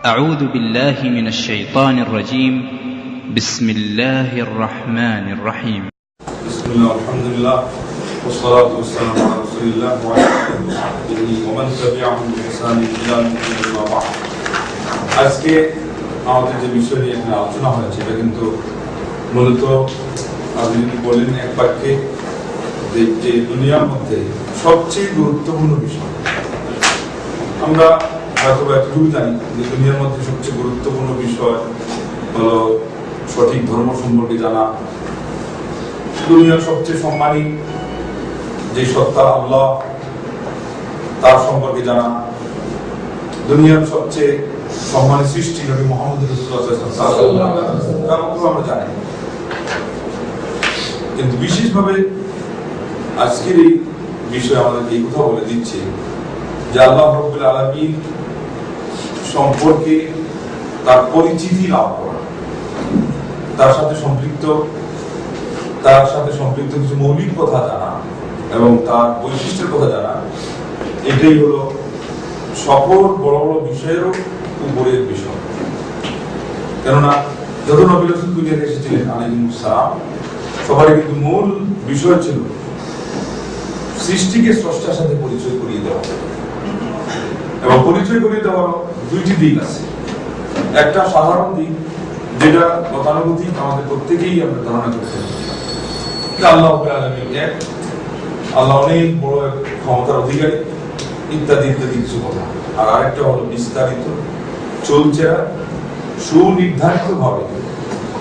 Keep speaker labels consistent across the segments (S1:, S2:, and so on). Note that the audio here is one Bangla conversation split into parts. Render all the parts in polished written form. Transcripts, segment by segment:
S1: أعوذ بالله من الشيطان الرجيم بسم الله الرحمن الرحيم
S2: بسم الله والحمد لله والصلاة والسلام على رسول الله وعلى آله وصحبه ومن تبعهم بإحسان إلى يوم الدين أما بعد আজকে আমাদের যে বিষয় নিয়ে এখানে আলোচনা হয়েছে এটা কিন্তু মূলত আপনি বলেন এক বাক্যে যে দুনিয়ার মধ্যে সবচেয়ে গুরুত্বপূর্ণ বিষয় আমরা হয়তো এতটুকু জানি যে দুনিয়ার মধ্যে সবচেয়ে গুরুত্বপূর্ণ বিষয় হলো সঠিক ধর্ম সম্পর্কে জানা, দুনিয়ার সবচেয়ে সম্মানী যে সত্তা আল্লাহ তার সম্পর্কে জানা, দুনিয়ার সবচেয়ে সম্মানী সৃষ্টি নবী মুহাম্মদ রাসূলুল্লাহ তার কথা আমরা জানি। কিন্তু বিশেষভাবে আজকের এই বিষয়ে আমাদের এই কথা বলে দিচ্ছে যে আল্লাহ রাব্বুল আলামিন সম্পর্কে তার পরিচিতি লাভ করা, তার সাথে সম্পৃক্ত কিছু মৌলিক কথা জানা এবং তার বৈশিষ্ট্যের কথা জানা, এটাই হলো সকল বড় বড় বিষয়েরও উপরের বিষয়। কেননা যত নবী রাসূল দুনিয়াতে এসেছিলেন আলাইহিস সালাম, সবারই কিন্তু মূল বিষয় ছিল সৃষ্টিকে স্রষ্টার সাথে পরিচয় করিয়ে দেওয়া। এবং পরিচয় করিয়ে দেওয়ার দুইটি দিক আছে। একটা সাধারণ দিক যেটা গতানুগতিক আমাদের প্রত্যেকেই আমরা ধারণা করতে পারি, আল্লাহ রাব্বুল আলামিন এক, আল্লাহ অনেক বড় ক্ষমতার অধিকারী, ইত্যাদি ইত্যাদি কিছু কথা। আর আরেকটা হলো বিস্তারিত চলচেরা সুনির্ধারিত ভাবে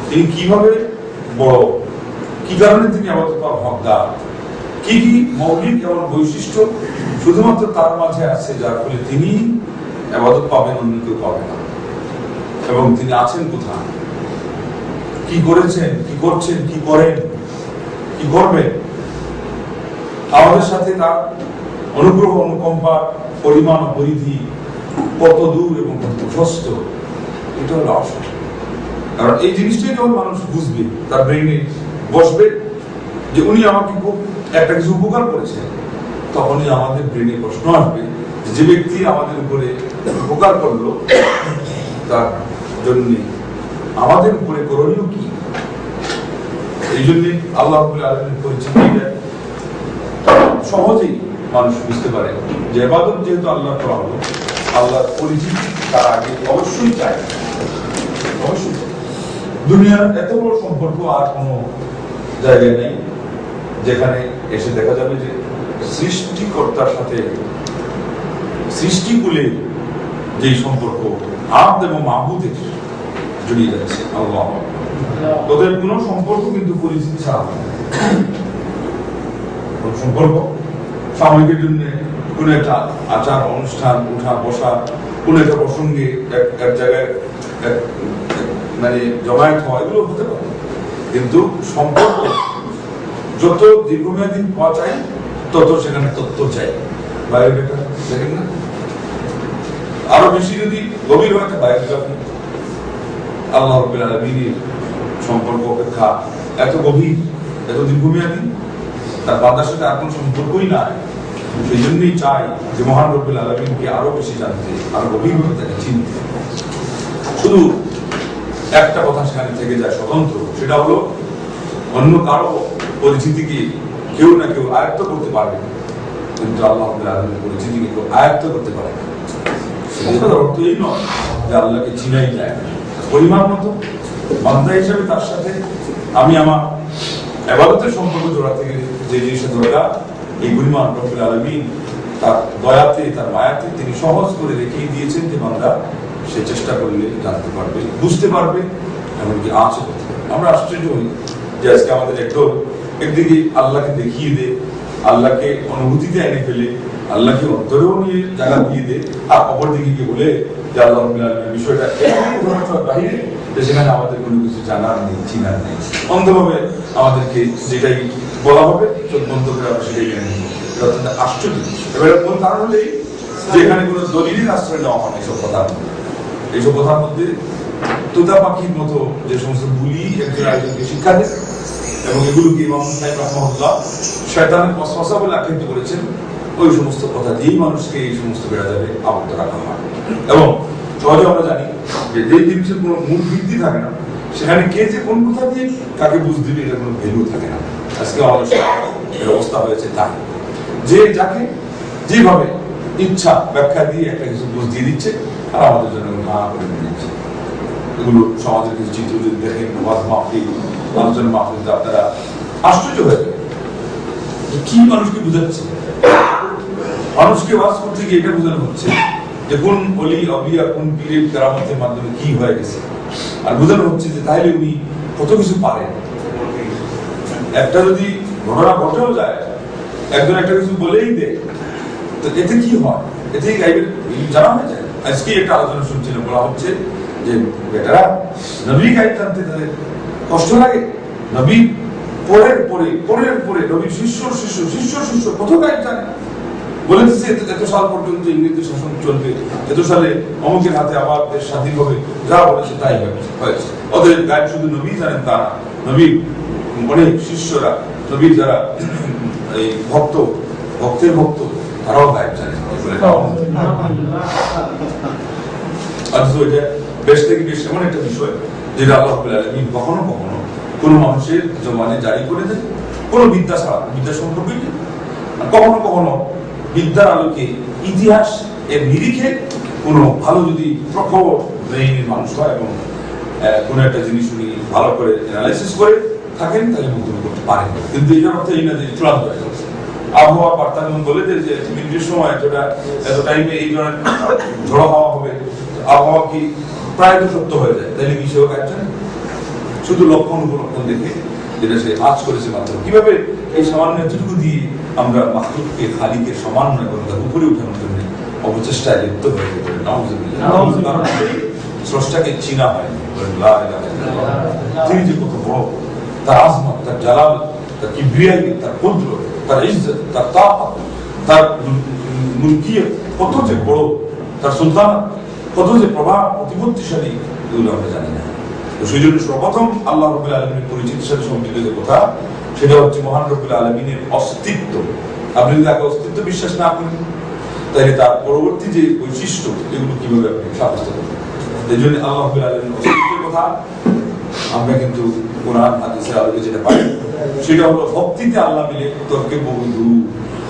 S2: তিনি কিভাবে বড়, কি কারণে তিনি আবাদত পাওয়ার হকদার, কি কি মৌলিক এবং বৈশিষ্ট্য শুধুমাত্র তার মাঝে আছে যার ফলে তিনি আবাদত পাবেন, অন্য কেউ পাবে না। এবং তিনি আছেন কোথায়, কি করেছেন, কি করছেন, কি করেন, কি করবেন, আমাদের সাথে তার অনুগ্রহ অনুকম্পার পরিমাণ ও পরিধি কত দূর এবং কত প্রশস্ত, এটা হলো আসল। কারণ এই জিনিসটাই যখন মানুষ বুঝবে, তার ব্রেইনে বসবে যে উনি আমাকে খুব একটা কিছু উপকার করেছেন, তখনই আমাদের ব্রেইনে প্রশ্ন আসবে যে ব্যক্তি আমাদের উপরে উপকার করলো তার জন্য আমাদের উপরে করণীয় কি। এই জন্য আল্লাহ রাব্বুল আলামিনের পরিচিতি সহজেই মানুষ বুঝতে পারে যে ইবাদত যেহেতু আল্লাহ করা হলো, আল্লাহর পরিচিতি তার আগে অবশ্যই চাই। অবশ্যই দুনিয়ার এত বড় সম্পর্ক আর কোনো জায়গায় নেই যেখানে এসে দেখা যাবে যে সৃষ্টিকর্তার সাথে সৃষ্টিকুলে যেই সম্পর্ক আব্দ এবং মাবুদের জড়িয়ে যাচ্ছে আল্লাহ, তোদের কোন সম্পর্ক কিন্তু পরিচিতি ছাড়া হয় না। সম্পর্ক সাময়িকের জন্য কোন একটা আচার অনুষ্ঠান, উঠা বসা, কোন একটা প্রসঙ্গে এক জায়গায় মানে জমায়েত হওয়া, এগুলো হতে পারে। কিন্তু সম্পর্ক যত দীর্ঘমেয়াদী হওয়া চাই তত সেখানে তথ্য চাই। বায়োডেটা দেখেন না, আরো বেশি যদি গভীর হয় বায়োগ্রাফি। আল্লাহ রাব্বুল আলামিনের সম্পর্ক অপেক্ষা এত গভীর, এত দীর্ঘমেয়াদী, তার বান্দার সাথে আর কোনো সম্পর্কই নাই। সেই জন্যই চাই যে মহান রব্বুল আলামিনকে আরো বেশি জানতে, আরো গভীরভাবে তাকে চিনতে। শুধু একটা কথা সেখানে থেকে যায় স্বতন্ত্র, সেটা হলো অন্য কারো পরিচিতিকে কেউ না কেউ আয়ত্ত করতে পারবে, কিন্তু আল্লাহ রাব্বুল আলামিনের পরিচিতিকে কেউ আয়ত্ত করতে পারে না। সেটার অর্থ এই নয় যে আল্লাহকে চিনাই যায় না। পরিমাণ মতো বান্দা হিসেবে তার সাথে আমি আমার ইবাদতের সম্পর্ক জোড়াতে যে জিনিসটা দরকার, এই পরিমাণ রব্বুল আলামিন তার দয়াতে, তার মায়াতে তিনি সহজ করে রেখেই দিয়েছেন যে বান্দা সে চেষ্টা করলে জানতে পারবে, বুঝতে পারবে, এমনকি আছে। আমরা আশ্চর্য হই যে আজকে আমাদের একদিকে আল্লাহকে দেখিয়ে দে, আল্লাহকে অনুভূতিতে এনে ফেলে, আল্লাহকে অন্তরেও নিয়ে জায়গা দিয়ে দে, আর অপরদিকে গিয়ে বলে যে আল্লাহ রাব্বুল আলামিনের বিষয়টা বাহিরে, সেখানে আমাদের কোনো কিছু জানার নেই, চিনার নেই। অন্ধভাবে আমাদেরকে যেটাই বলা হবে চোখ বন্ধ করে আমরা সেটাই মেনে নেব। এটা অত্যন্ত আশ্চর্য। এবার মূল কারণ হলেই যে এখানে কোনো দলিলের আশ্রয় নেওয়া হয় এইসব কথার মধ্যে তোতা পাখির মতো যে সমস্ত বুলি একজন আরেকজনকে শিক্ষা দেয়, এবং এগুলোকে ইমাম সাহেব রাহমাহুল্লাহ শয়তানের ওয়াসওয়াসা বলে আখ্যায়িত করেছেন, ওই সমস্ত কথা দিয়েই মানুষকে এই সমস্ত বেড়া যাবে আবদ্ধ রাখা হয়। এবং সহজে আমরা জানি যে জিনিসের কোনো মূল ভিত্তি থাকে না, সেখানে কে যে কোন কথা দিয়ে কাকে বুঝ দিবে এটা কোনো ভ্যালু থাকে না। আজকে আমাদের এর অবস্থা হয়েছে তাই, যে যাকে যেভাবে ইচ্ছা ব্যাখ্যা দিয়ে একটা কিছু বুঝ দিয়ে দিচ্ছে আর আমাদের জন্য না করে দিচ্ছে। এগুলো সমাজের কিছু চিত্র যদি দেখেন, ওয়াজ মাহফিল, আলোচনা মাহফিল, আপনারা আশ্চর্য হয়ে যাবে কি মানুষকে বুঝাচ্ছে। মানুষকে ওয়াজ করতে গিয়ে এটা বোঝানো হচ্ছে যে কোন অলি অবিয়া কোন পীরের কেরামতের মাধ্যমে কি হয়ে গেছে, আর বোঝানো হচ্ছে যে তাইলে উনি কত কিছু পারেন। একটা যদি ঘটনা ঘটেও যায়, একজন একটা কিছু বলেই দেয়, তো এতে কি হয়? এতে গাইবের জানা হয়ে যায়। আজকে একটা আলোচনা শুনছিলাম, বলা হচ্ছে যে বেটারা নবী গাইব জানতে তাদের কষ্ট লাগে, নবী পরের পরে নবীর শিষ্যর শিষ্য কত গাইব জানে, বলে দিচ্ছে এত সাল পর্যন্ত ইংরেজদের শাসন চলবে, এত সালে অমুকের হাতে আবার দেশ স্বাধীন হবে, যা বলেছে তাই হয়েছে। ওদের গাইব শুধু নবী জানেন তা না, নবীর অনেক শিষ্যরা, নবীর যারা এই ভক্তের ভক্ত, তারাও গাইব জানেন। বেশ থেকে বেশ এমন একটা বিষয় যেটা আল্লাহ রাব্বুল আলামিন কখনো কখনো কোন মানুষের জমানে জারি করে দেন, কোন বিদ্যা ছাড়া, বিদ্যা সম্পর্কে কখনো কখনো বিদ্যার আলোকে ইতিহাস এর নিরিখে কোনো ভালো যদি প্রখর ব্রেইনের মানুষ হয় এবং কোনো একটা জিনিস উনি ভালো করে অ্যানালাইসিস করে থাকেন, তাহলে মন্তব্য করতে পারেন। কিন্তু এটার অর্থ এই না যে চূড়ান্ত হয়ে যাচ্ছে। আবহাওয়া বার্তা যেমন বলে দেয় যে মিনিটের সময় এত টাইমে এই ধরনের ঝড়ো হাওয়া হবে, আবহাওয়া কি প্রায় তো সত্য হয়ে যায়, তাহলে কি সেও কাটছে না? শুধু লক্ষণ উপলক্ষণ দেখে যেটা সে আজ করেছে মাত্র। কিভাবে এই সামান্য এতটুকু দিয়ে আমরা মাখলুককে খালিকে সমন্বয় করে তার উপরে উঠানোর জন্য অবচেষ্টায় লিপ্ত হয়ে যেতে পারি। স্রষ্টাকে চিনা হয়নি, তিনি যে কত বড়, তার আজমত, তার জালাল, তার কিবরিয়াই, তার কুদরত, তার ইজ্জত, তার তাকত, তার মুলকিয়ত কত যে বড়, তার সুলতানাত কত যে প্রভাব প্রতিপত্তিশালী, এগুলো আমরা জানি না। তো সেই জন্য সর্বপ্রথম আল্লাহ রাব্বুল আলামিনের পরিচিতির সাথে সম্পৃক্ত যে কথা, সেটা হচ্ছে মহান রাব্বুল আলামিনের অস্তিত্ব। আপনি যদি তাকে অস্তিত্ব বিশ্বাস না করেন, তাহলে তার পরবর্তী যে বৈশিষ্ট্য, এগুলো কিভাবে আপনি সাব্যস্ত করবেন? এই জন্য আল্লাহ রাব্বুল আলামিনের অস্তিত্বের কথা আমরা কিন্তু কোরআন হাদিসের আলোকে যেটা পাই, সেটা হলো ভক্তিতে আল্লাহ মিলে তর্কে বন্ধু।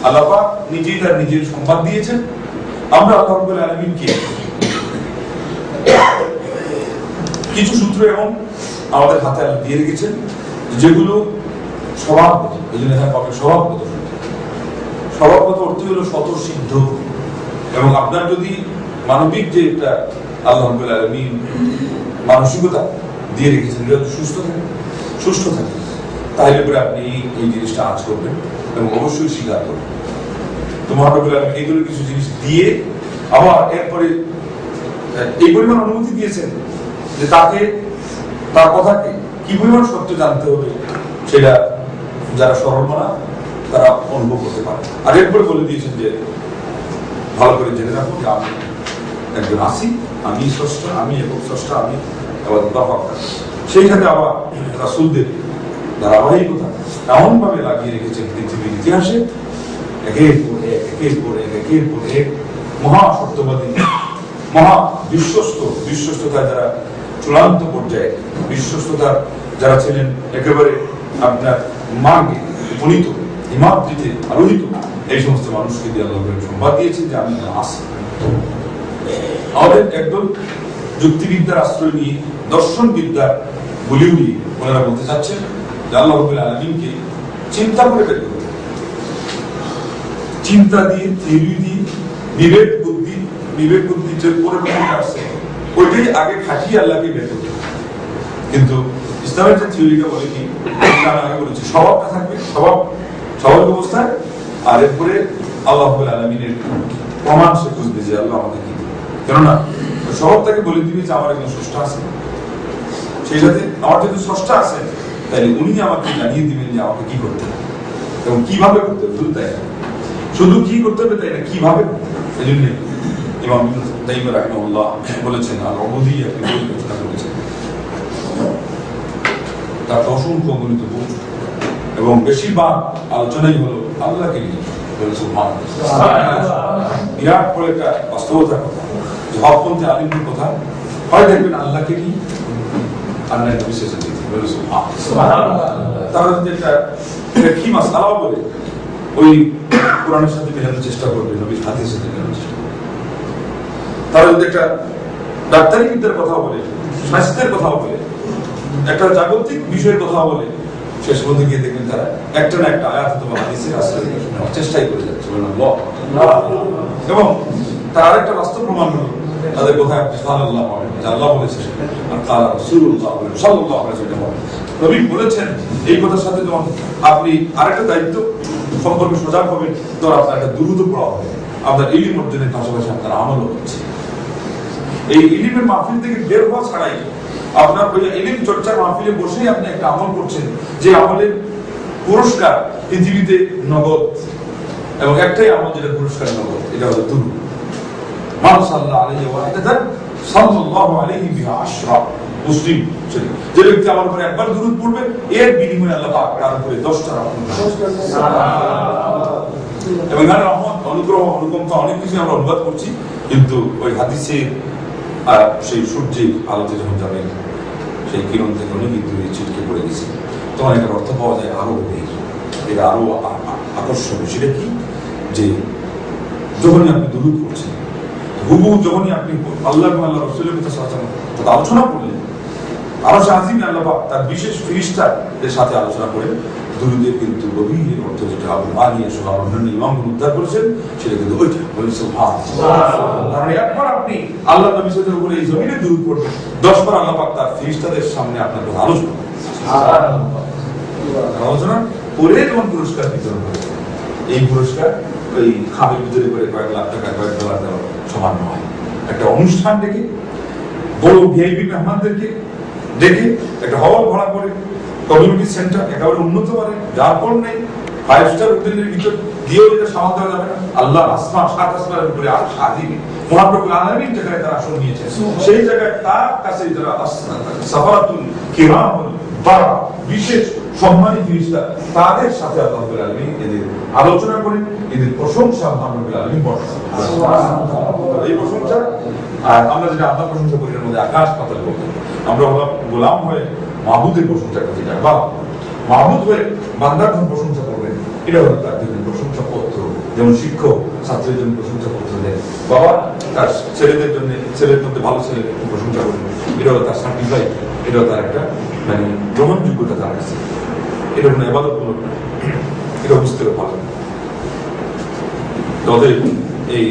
S2: আল্লাহ পাক নিজেই তার নিজের সংবাদ দিয়েছেন। আমরা আল্লাহ রাব্বুল আলামিনকে কিছু সূত্র এবং আমাদের হাতে আল্লাহ দিয়ে রেখেছেন, যেগুলো স্বভাবগত। এই জন্য স্বভাবগত অর্থ হলো স্বতঃসিদ্ধ। এবং আপনার যদি মানবিক যে একটা আল্লাহ রাব্বুল আলামিন মানসিকতা দিয়ে রেখেছেন, সুস্থ থাকে, তাহলে পরে আপনি এই জিনিসটা আজ করবেন এবং অবশ্যই স্বীকার করবেন। তো মহান রাব্বুল আলামিন এইগুলো কিছু জিনিস দিয়ে আবার এরপরে এই পরিমাণ অনুমতি দিয়েছেন যে তাকে, তার কথাকে কি পরিমাণ সত্য জানতে হবে, সেটা যারা সরলমনা তারা অনুভব করতে পারে। আর এরপরে বলে দিয়েছেন যে ভালো করে জেনে রাখো যে আমি একজন আসি, আমি স্রষ্টা, আমি একক স্রষ্টা, আমি সেই সাথে আবার রাসূলদের ধারাবাহিকতা এমন ভাবে লাগিয়ে রেখেছেন পৃথিবীর ইতিহাসে, একের পর এক মহা সত্যবাদী, মহা বিশ্বস্ততা যারা চূড়ান্ত পর্যায়ে, বিশ্বস্ততা যারা ছিলেন একেবারে আপনার মার্গে উপনীত, হিমাদ্রিতে আরোহিত, এই সমস্ত মানুষকে দিয়ে আল্লাহ সংবাদ দিয়েছেন যে আমি আসি। আমাদের একদম যুক্তিবিদ্যার আশ্রয় নিয়ে, দর্শন বিদ্যার বলি উড়িয়ে ওনারা বলতে চাচ্ছেন যে আল্লাহ রাব্বুল আলামিনকে চিন্তা করে বের করতে, চিন্তা দিয়ে, থিওরি দিয়ে, বিবেক বুদ্ধি যে পরিবর্তন আসছে ওইটাই আগে খাটিয়ে আল্লাহকে বের করতে। কিন্তু ইসলামের যে থিওরিটা বলে কি, আগে বলেছি স্বভাবটা থাকবে, স্বাভাবিক অবস্থায়, আর এরপরে আল্লাহ রাব্বুল আলামিনের প্রমাণ সে খুঁজবে যে আল্লাহ আমাদের কি। কেননা স্বভাবটাকে বলে দিবে যে আমার একজন স্রষ্টা আছে, সেই সাথে আমার যেহেতু স্রষ্টা আছে, তাহলে উনি আমাকে জানিয়ে দিবেন যে আমাকে কি করতে হবে এবং কিভাবে করতে হবে। শুধু কি করতে হবে তাই না, কিভাবে করতে হবে। এই জন্য ইমাম ইবনে তাইমিয়া রাহিমাহুল্লাহ বলেছেন, আর উবুদিয়্যাহ আপনি রচনা করেছেন, তার অসংখ্য গণিত বই এবং বেশিরভাগ আলোচনাই হলো আল্লাহকে নিয়ে। বিরাট বড় একটা বাস্তবতার কথা হকপন্থী আলিমদের কথা হয় দেখবেন আল্লাহকে কি আল্লাহ বিশেষে তারা যদি একটা কি মাসআলা বলে ওই কোরআনের সাথে মেলানোর চেষ্টা করবে, নবীর হাদিসের সাথে মেলানোর চেষ্টা করবে। তারা যদি একটা ডাক্তারি বিদ্যার কথা বলে, স্বাস্থ্যের কথা বলে, একটা জাগতিক বিষয়ের কথা বলে, শেষ পর্যন্ত গিয়ে দেখবেন তারা একটা না একটা আয়াত অথবা হাদিসের আশ্রয় নেওয়ার চেষ্টাই করে যাচ্ছে। এবং তার আরেকটা বাস্তব প্রমাণ হলো তাদের কোথায় আপনি সাল্লাল্লাহু আলাইহি ওয়াসাল্লাম আল্লাহ বলেছেন আর কালা রাসূলুল্লাহ সাল্লাল্লাহু আলাইহি ওয়াসাল্লাম নবী বলেছেন। এই কথার সাথে যখন আপনি আরেকটা দায়িত্ব সম্পর্কে সজাগ হবেন, তো আপনার একটা দ্রুত পড়া হবে, আপনার ইলম অর্জনের পাশাপাশি আপনার আমলও হচ্ছে। এই ইলমের মাহফিল থেকে বের হওয়া ছাড়াই আপনার ওই ইলম চর্চার মাহফিলে বসেই আপনি একটা আমল করছেন, যে আমলের পুরস্কার পৃথিবীতে নগদ, এবং একটাই আমল যেটা পুরস্কার নগদ, এটা হলো দুরূদ। মান সাল্লাল্লাহু আলাইহি ওয়া সাল্লাম সাল্লাল্লাহু আলাইহি বিহা আশরা। মুসলিম শরীফ, যে ব্যক্তি আমার উপরে একবার দুরূদ পড়বে এর বিনিময়ে আল্লাহ পাক তার উপরে 10টা রহমত। এবং এর রহমত, অনুগ্রহ, অনুকম্পা অনেক কিছু আমরা অনুবাদ করছি, কিন্তু ওই হাদিসের সেই সূর্যের আলোতে যখন যাবে সেই কিরণ থেকে অনেক দূরে ছিটকে পড়ে গেছে, তখন এটার অর্থ পাওয়া যায় আরো গভীর, এটা আরো আকর্ষণীয়। সেটা কি, যে যখনই আপনি দুরূদ পড়ছেন, হুবহু যখনই আপনি আল্লাহ এবং আল্লাহ রাসূলের কথা আলোচনা করলেন, আরো আজিমে আল্লাহ পাক তার বিশেষ ফেরেশতাদের সাথে আলোচনা করে দুরূদের কিন্তু গভীর অর্থ, যেটা আবু আলিয়া সহ অন্যান্য ইমামগণ উদ্ধার করেছেন, সেটা কিন্তু ওইটা বলেন সুবহানাল্লাহ। কারণ একবার আপনি আল্লাহ নবী সাল্লাল্লাহু আলাইহি ওয়াসাল্লামের উপরে এই জমিনে দুরূদ পড়বেন, 10 বার আল্লাহ পাক তার ফেরেশতাদের সামনে আপনার কথা আলোচনা আলোচনা করে যখন পুরস্কার বিতরণ করে, এই পুরস্কার ওই খামের ভিতরে করে কয়েক লাখ টাকা, কয়েক ডলার দেওয়ার সমান নয়। একটা অনুষ্ঠান ডেকে, বড় ভিআইপি মেহমানদেরকে ডেকে, একটা হল ভাড়া করে, কমিউনিটি সেন্টার একেবারে উন্নত মানের, যার পর নেই, 5 স্টার হোটেলের ভিতর দিয়েও যেটা সামাল দেওয়া যাবে না, আল্লাহ আসমান 7 আসমানের উপরে আর সাজিয়ে মহাপ্রভু আলামিন যেখানে তারা আসন নিয়েছেন, সেই জায়গায় তার কাছে যারা সাফারাতুল কিরামুল বারা, বিশেষ সম্মানিত ফেরেশতা, তাদের সাথে আল্লাহ রাব্বুল আলামিন এদের আলোচনা করেন, এদের প্রশংসা আল্লাহ রাব্বুল আলামিন বর্ষণ। এই প্রশংসা, আর আমরা যেটা আল্লাহ প্রশংসা করি এর মধ্যে আকাশ পাতাল বলতে, আমরা হলাম গোলাম হয়ে মাহবুদের প্রশংসা করতে যাই, বা মাহবুদ হয়ে বান্দার যখন প্রশংসা করবেন, এটা হলো তার জন্য প্রশংসা পত্র। যেমন শিক্ষক ছাত্রের জন্য প্রশংসা পত্র দেয়, বাবা তার ছেলেদের জন্য, ছেলের মধ্যে ভালো ছেলে প্রশংসা করবেন, এটা হলো তার সার্টিফাইড, এটা তার একটা মানে গ্রহণযোগ্যতা তার কাছে। এটা কোনো ইবাদত মূলক না, এটা বুঝতে ভালো। তবে এই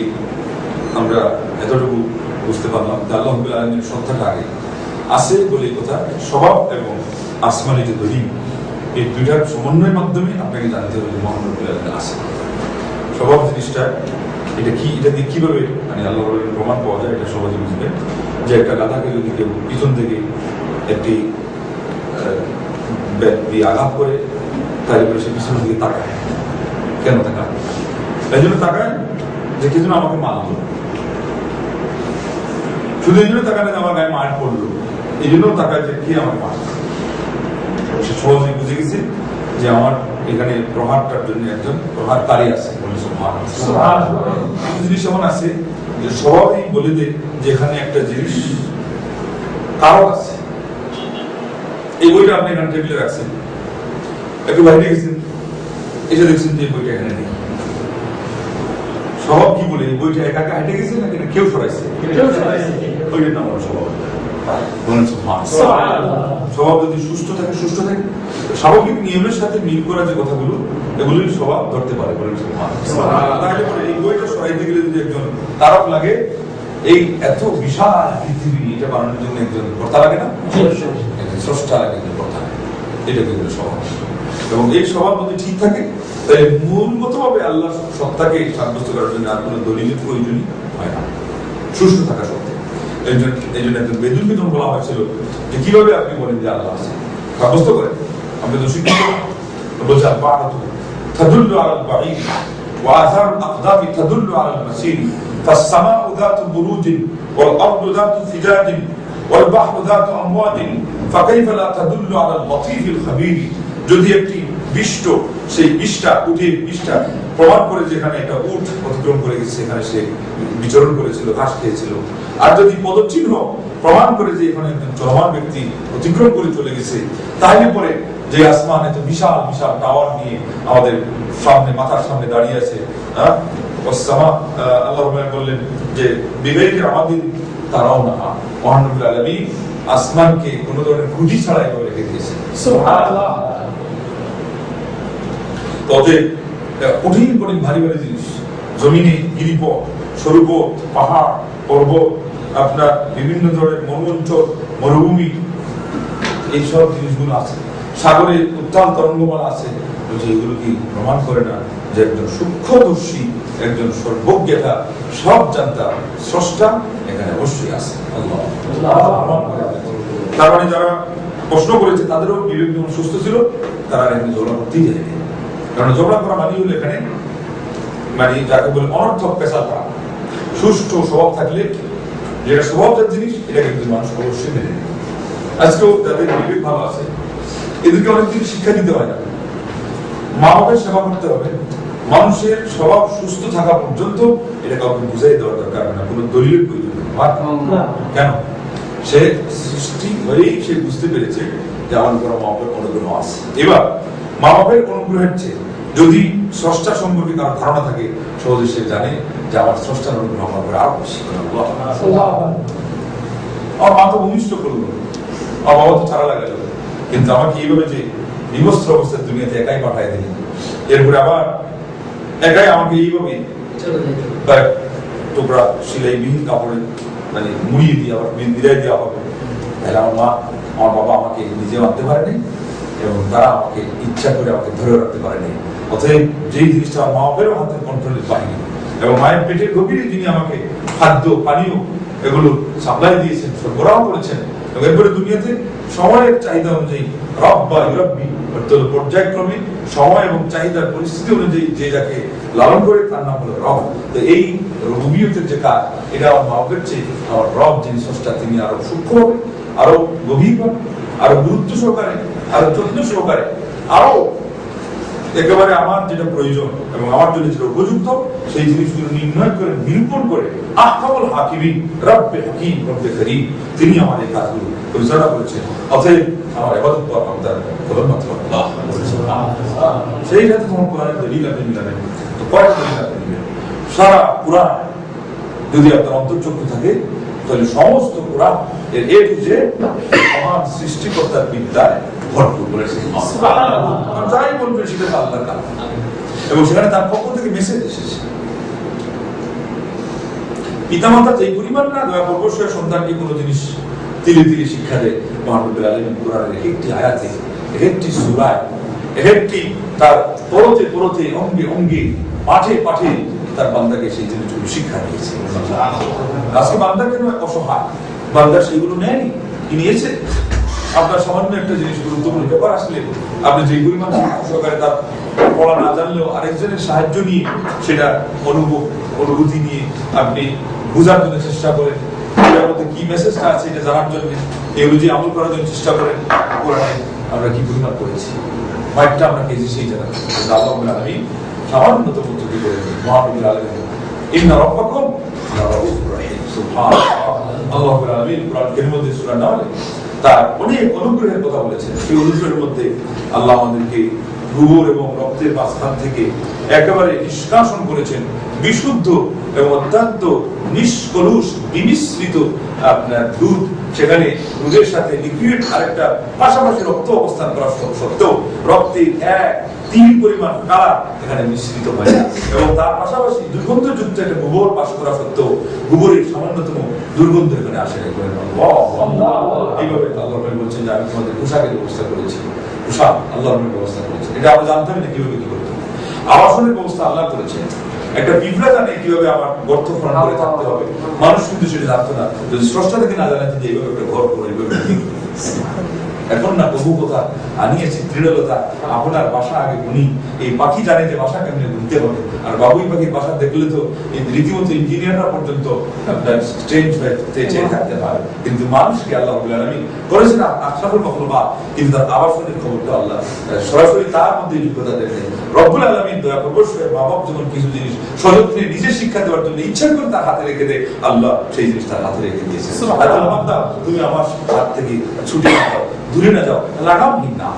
S2: আমরা এতটুকু বুঝতে পারলাম যে আল্লাহ রাব্বুল আলামিনের সত্তাটা আগে আছে বলে কথা, স্বভাব এবং আসমানি যে দলিল, এই দুইটার সমন্বয়ের মাধ্যমে আপনাকে জানতে হবে যে মহান রাব্বুল আলামিন আছে। স্বভাব জিনিসটা এটা কি, এটা দিয়ে কিভাবে মানে আল্লাহ রাব্বুল প্রমাণ পাওয়া যায়, এটা সহজে বুঝবেন। যে একটা গাধাকে যদি কেউ পিছন থেকে একটি আঘাত করে, তাহলে সে পিছনের দিকে তাকায়, কেন তাকায়? এই জন্য তাকায় যে কি জন্য আমাকে মারলো, শুধু এই জন্য তাকায় না আমার গায়ে মার পড়লো, এই জন্য তাকায় যে কি আমার মার। সে সহজে বুঝে গেছে যে আমার এখানে প্রহারটার জন্য একজন প্রহারকারী আছে। জিনিস এমন আছে যে স্বভাবই বলে দেয় যে এখানে একটা জিনিস কারণ আছে। এই বইটা আপনি এখানে টেবিলে রাখছেন, একটু বাইরে গেছেন, এসে দেখছেন যে বইটা এখানে নেই। স্বভাব কি বলে, এই বইটা একা একা হেঁটে গেছে নাকি কেউ সরাইছে? ওইটার নাম হলো স্বভাব। স্বভাব যদি সুস্থ থাকে, সুস্থ থাকে, স্বাভাবিক নিয়মের সাথে মিল করা যে কথাগুলো, এগুলোই স্বভাব ধরতে পারে। তাহলে এই বইটা সরাইতে গেলে যদি একজন তারক লাগে, এই এত বিশাল পৃথিবী এটা বানানোর জন্য একজন কর্তা লাগে না? স্রষ্টা লাগে, একজন কর্তা লাগে। এটা কিন্তু স্বভাব। এবং এই স্বভাব যদি ঠিক থাকে, তাহলে মূলগতভাবে আল্লাহ সত্তাকে সাব্যস্ত করার জন্য আর কোনো দলিলের প্রয়োজনই হয় না, সুস্থ থাকা সত্ত্বে। এই জন্য একজন বেদুনকে যখন বলা হয়েছিল যে কিভাবে আপনি বলেন যে আল্লাহ আছে, সাব্যস্ত করেন, আপনি তো শিক্ষিত বলছে تدل على البعيد وآثار الأقدام تدل على المسير فالسماء ذات بروج والأرض ذات فجاج والبحر ذات أمواج فكيف لا تدل على اللطيف الخبير। যদি একটি বিষ্ট, সেই বিষ্টা উঠে বিষ্টা প্রমাণ করে যেখানে একটা উট অতিক্রম করে গেছে, সেখানে সে বিচরণ করেছিল, ঘাস খেয়েছিল, আর যদি পদচিহ্ন প্রমাণ করে যে এখানে একজন চলমান ব্যক্তি অতিক্রম করে চলে গেছে, তাহলে পরে যে আসমান এত বিশাল বিশাল টাওয়ার নিয়ে আমাদের সামনে, মাথার সামনে দাঁড়িয়ে আছে, আল্লাহ বললেন যে বিবেকে আমাদের তারাও না, মহান রব্বুল আলামিন আসমানকে কোন ধরনের খুঁটি ছাড়াই রেখে দিয়েছে। সুবহানাল্লাহ। তবে কঠিন কঠিন ভারী ভারী জিনিস, জমিনে গিরিপথ, সরুপথ, পাহাড়, পর্বত, আপনার বিভিন্ন ধরনের মরুঅঞ্চল, মরুভূমি, এইসব জিনিসগুলো আছে। সাগরে উত্তাল তরঙ্গমালা আছে। এগুলো কি প্রমাণ করে না যে একজন সূক্ষ্মদর্শী, একজন সর্বজ্ঞতা, সব জানতা স্রষ্টা এখানে অবশ্যই আছে। আল্লাহ তার মানে যারা প্রশ্ন করেছে তাদেরও বিবেক যখন সুস্থ ছিল, তারা এখানে ঝগড়া করতেই যায়নি। কারণ ঝগড়া করা মানে হলো এখানে মানে যাকে বলে অনর্থক পেশা করা। সুষ্ঠু স্বভাব থাকলে, যেটা স্বভাবজাত জিনিস, এটাকে কিন্তু মানুষ অবশ্যই মেনে নেয়। আজকেও যাদের বিবেক ভালো আছে, এদেরকে অনেক কিছু শিক্ষা দিতে হয় না। মা বাবার সেবা করতে হবে, মানুষের স্বভাব সুস্থ থাকা পর্যন্ত এটা কাউকে বুঝাই দেওয়ার দরকার না, কোনো দলিলের প্রয়োজন নেই। কেন? সে সৃষ্টি হয়েই সে বুঝতে পেরেছে যে আমার কোনো মা বাবার অনুগ্রহ আছে। এবার মা বাবার অনুগ্রহের চেয়ে যদি স্রষ্টা সম্পর্কে কারো ধারণা থাকে, সহজে সে জানে যে আমার স্রষ্টার অনুগ্রহ আমার উপরে আরো বেশি। আমার মা তো ভূমিষ্ঠ করলো, আমার বাবা তো ছাড়া লাগালো, কিন্তু আমাকে এইভাবে যে বিবস্ত্র অবস্থায় দুনিয়াতে একাই পাঠায় দিলেন, এরপরে আবার একাই আমাকে এইভাবে টুকরা সিলাইবিহীন কাপড়ে মানে মুড়িয়ে দিয়ে আবার বিদায় দেওয়া হবে, তাহলে আমার মা, আমার বাবা আমাকে নিজে মানতে পারেনি এবং তারা আমাকে ইচ্ছা করে আমাকে ধরে রাখতে পারেনি। অতএব যেই জিনিসটা আমার মা বাবারও হাতের কন্ট্রোলে পাইনি, এবং মায়ের পেটের গভীরে যিনি আমাকে খাদ্য পানীয় এগুলো সাপ্লাই দিয়েছেন, সরবরাহ করেছেন, এবং এরপরে দুনিয়াতে সময়ের চাহিদা অনুযায়ী রব বা ইউরব্বি অর্থাৎ পর্যায়ক্রমে সময় এবং চাহিদার পরিস্থিতি অনুযায়ী যে যাকে লালন করে তার নাম হলো রব। তো এই রুবিয়তের যে কাজ, এটা আমার মা বাবার চেয়ে আমার রব যিনি স্রষ্টা, তিনি আরো সূক্ষ্মভাবে, আরো গভীরভাবে, আরো গুরুত্ব সহকারে, আরো যত্ন সহকারে, আরো একেবারে আমার যেটা প্রয়োজন এবং আমার জন্য যেটা উপযুক্ত সেই জিনিসগুলো নির্ণয় করে, নিরূপণ করে আহকামুল হাকিমিন রব্বে হাকিম রব্বে করিম, তিনি আমার এই কাজগুলো পরিচালনা করেছেন। অতএব আমার ইবাদত করা তার কেবলমাত্র আল্লাহ। সেই সাথে যখন কোরআনের দলিল আপনি মিলাবেন, তো কয়টা দলিল আপনি নেবেন? সারা কোরআন যদি আপনার অন্তর্চক্ষু থাকে, তাহলে সমস্ত কোরআন এর এ টু জেড মহান সৃষ্টিকর্তার বিদ্যায় ভরপুর করেছে। যাই বলবে সেটা আল্লাহর কাজ, এবং সেখানে তার পক্ষ থেকে মেসেজ এসেছে। পিতামাতা যেই পরিমাণ না দয়া পরবশীয় সন্তানকে কোনো জিনিস তিলে তিলে শিক্ষা দেয়, মহান রব্বুল আলামিন কোরআনের একটি আয়াতে, একটি সূরায়, একটি তার পরতে পরতে, অঙ্গে অঙ্গে, পাঠে পাঠে তার বান্দাকে সেই জিনিসগুলো শিক্ষা দিয়েছে। আজকে বান্দা কেন অসহায়? বান্দা সেগুলো নেয়নি, কি নিয়েছে? আপনার সামান্য একটা জিনিস গুরুত্বপূর্ণ ব্যাপার আসলে আপনি যে পরিমাণ সহকারে তার পড়া না জানলেও আরেকজনের সাহায্য নিয়ে সেটা অনুভূতি নিয়ে আপনি বোঝার জন্য চেষ্টা করেন, এটার মধ্যে কি মেসেজটা আছে এটা জানার জন্য, এগুলো যে আমল করার জন্য চেষ্টা করেন। আমরা কি পরিমাণ করেছি, মাইকটা আমরা পেয়েছি সেই জায়গা। আল্লাহ রাব্বুল আলামিন সামান্যতম ত্রুটি করে মহান রব্বুল আলামিন ইন্না রাব্বাকুম লারাউফুর রহিম। সুবহানাল্লাহ। আল্লাহ রাব্বুল আলামিন কোরআনের মধ্যে সূরা নাহলে তার অনেক অনুগ্রহের কথা বলেছেন। সেই অনুগ্রহের মধ্যে আল্লাহ আমাদেরকে গোবর এবং রক্তের মাঝখান থেকে একেবারে নিষ্কাশন করেছেন বিশুদ্ধ এবং অত্যন্ত নিষ্কলুষ বিমিশ্রিত আপনার দুধ। সেখানে দুধের সাথে লিকুইড আরেকটা পাশাপাশি রক্ত অবস্থান করা সত্ত্বেও রক্তের এক তিল পরিমাণ কালার এখানে মিশ্রিত হয়, এবং তার পাশাপাশি দুর্গন্ধযুক্ত একটা গোবর পাশ করা সত্ত্বেও গোবরের সামান্যতম দুর্গন্ধ এখানে আসে না। এইভাবে আল্লাহ বলছেন যে আমি তোমাদের পোশাকের ব্যবস্থা করেছি, পোশাক আল্লাহর ব্যবস্থা করেছেন। এটা আমরা জানতাম না কিভাবে কি করতে হবে। আবাসনের ব্যবস্থা আল্লাহ করেছেন। একটা পিঁপড়া জানে কিভাবে আমার গর্ত খনন করে থাকতে হবে, মানুষ কিন্তু সেটা জানতো না। যদি স্রষ্টা থেকে না জানাতেন যে এইভাবে একটা ঘর করে এইভাবে এখন না বহুকতা আনিয়েছে দৃঢ়তা। আপনার বাসা আগে গুনি, এই পাখি জানে যে বাসা কেমনে গুনতে হবে। আর বাবুই পাখির বাসা দেখলে তো রীতিমতো ইঞ্জিনিয়াররা পর্যন্ত আপনার স্ট্রেঞ্জ চেয়ে থাকতে পারে, কিন্তু মানুষকে আল্লাহ রাব্বুল আলামিন করেছেন আশরাফুল মাখলুকাত, কিন্তু তার আবাসনের খবরটা আল্লাহ সরাসরি তার মধ্যে যোগ্যতা দেখেন। রব্বুল আলামিন দয়া অবশ্যই মা বাপ যখন কিছু জিনিস সযত্নে নিজের শিক্ষা দেওয়ার জন্য ইচ্ছা করে তার হাতে রেখে দেয়, আল্লাহ সেই জিনিস তার হাতে রেখে দিয়েছে। তুমি আমার হাত থেকে ছুটে না যাও, দূরে না যাও, লাগামহীন না।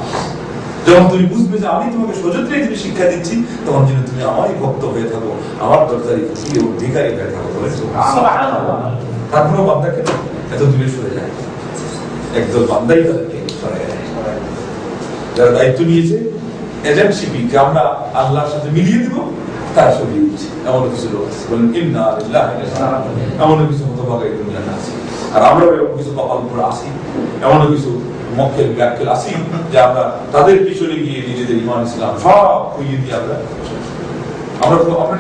S2: যখন তুমি বুঝবে যে আমি তোমাকে সযত্নে জিনিস শিক্ষা দিচ্ছি, তখন যেন তুমি আমারই ভক্ত হয়ে থাকো, আমার দরজারি ফকির ও ভিখারি হয়ে থাকো। তারপরেও বান্দা কেন এত দূরে সরে যায়? একদল বান্দাই তাদেরকে সরে যায়। যারা দায়িত্ব নিয়েছে এজেন্টশিপি যে আমরা আল্লাহর সাথে মিলিয়ে দিব, তার সরিয়ে দিচ্ছে। এমন কিছু লোক আছে, বলেন ইন্না লিল্লাহি ওয়া ইন্না ইলাইহি রাজিউন। এমন কিছু হতভাগা এই দুনিয়াতে আছে, আর আমরা এরকম কিছু কপাল করে আসি, এমন কিছু মক্কেল ব্যাককেল আসি যে আমরা তাদের পিছনে গিয়ে নিজেদের ইমান ইসলাম সব খুইয়ে দিয়ে আমরা